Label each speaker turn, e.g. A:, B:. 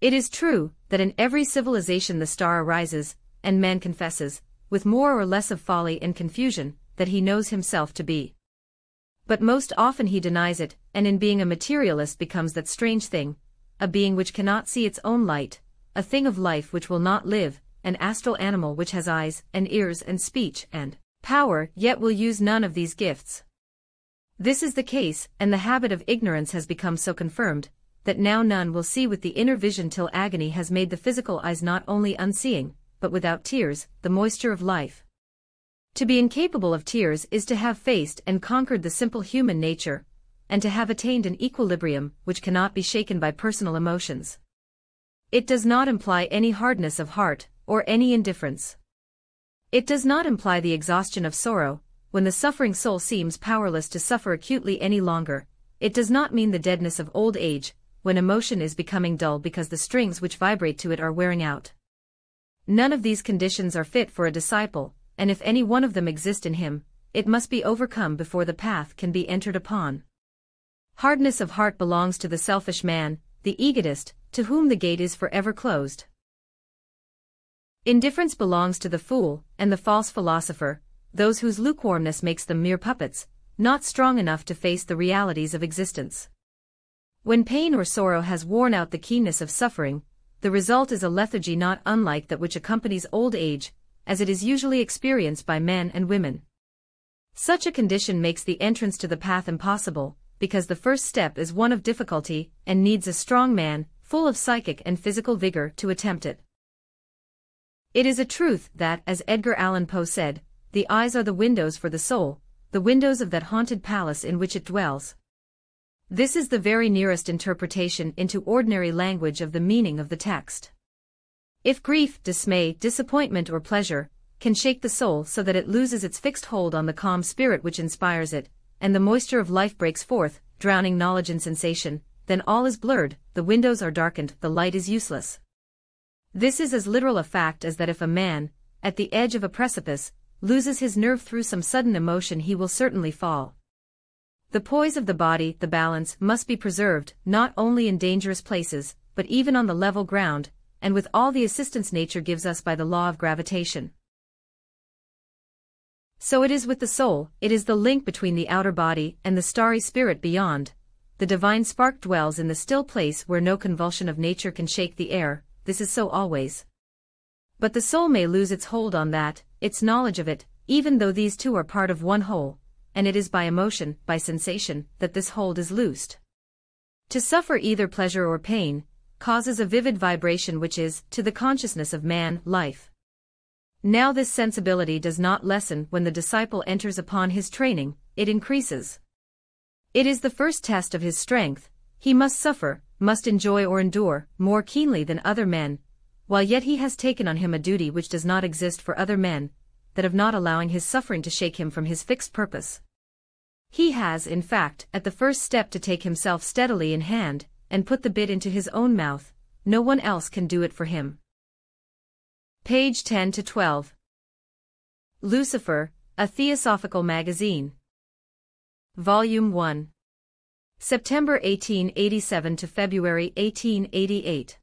A: It is true that in every civilization the star arises, and man confesses, with more or less of folly and confusion, that he knows himself to be. But most often he denies it, and in being a materialist becomes that strange thing, a being which cannot see its own light, a thing of life which will not live, an astral animal which has eyes and ears and speech and power, yet will use none of these gifts. This is the case, and the habit of ignorance has become so confirmed, that now none will see with the inner vision till agony has made the physical eyes not only unseeing, but without tears, the moisture of life. To be incapable of tears is to have faced and conquered the simple human nature, and to have attained an equilibrium which cannot be shaken by personal emotions. It does not imply any hardness of heart, or any indifference. It does not imply the exhaustion of sorrow, when the suffering soul seems powerless to suffer acutely any longer. It does not mean the deadness of old age, when emotion is becoming dull because the strings which vibrate to it are wearing out. None of these conditions are fit for a disciple, and if any one of them exist in him, it must be overcome before the path can be entered upon. Hardness of heart belongs to the selfish man, the egotist, to whom the gate is forever closed. Indifference belongs to the fool, and the false philosopher, those whose lukewarmness makes them mere puppets, not strong enough to face the realities of existence. When pain or sorrow has worn out the keenness of suffering, the result is a lethargy not unlike that which accompanies old age, as it is usually experienced by men and women. Such a condition makes the entrance to the path impossible, because the first step is one of difficulty, and needs a strong man, full of psychic and physical vigor, to attempt it. It is a truth that, as Edgar Allan Poe said, the eyes are the windows for the soul, the windows of that haunted palace in which it dwells. This is the very nearest interpretation into ordinary language of the meaning of the text. If grief, dismay, disappointment or pleasure can shake the soul so that it loses its fixed hold on the calm spirit which inspires it, and the moisture of life breaks forth, drowning knowledge and sensation, then all is blurred, the windows are darkened, the light is useless. This is as literal a fact as that if a man, at the edge of a precipice, loses his nerve through some sudden emotion he will certainly fall. The poise of the body, the balance, must be preserved, not only in dangerous places, but even on the level ground, and with all the assistance nature gives us by the law of gravitation. So it is with the soul, it is the link between the outer body and the starry spirit beyond. The divine spark dwells in the still place where no convulsion of nature can shake the air, this is so always. But the soul may lose its hold on that, its knowledge of it, even though these two are part of one whole, and it is by emotion, by sensation, that this hold is loosed. To suffer either pleasure or pain causes a vivid vibration which is, to the consciousness of man, life. Now this sensibility does not lessen when the disciple enters upon his training, it increases. It is the first test of his strength, he must suffer, must enjoy or endure, more keenly than other men, while yet he has taken on him a duty which does not exist for other men, that of not allowing his suffering to shake him from his fixed purpose. He has, in fact, at the first step to take himself steadily in hand, and put the bit into his own mouth, no one else can do it for him. Page 10 to 12. Lucifer, a Theosophical Magazine. Volume 1. September 1887 to February 1888.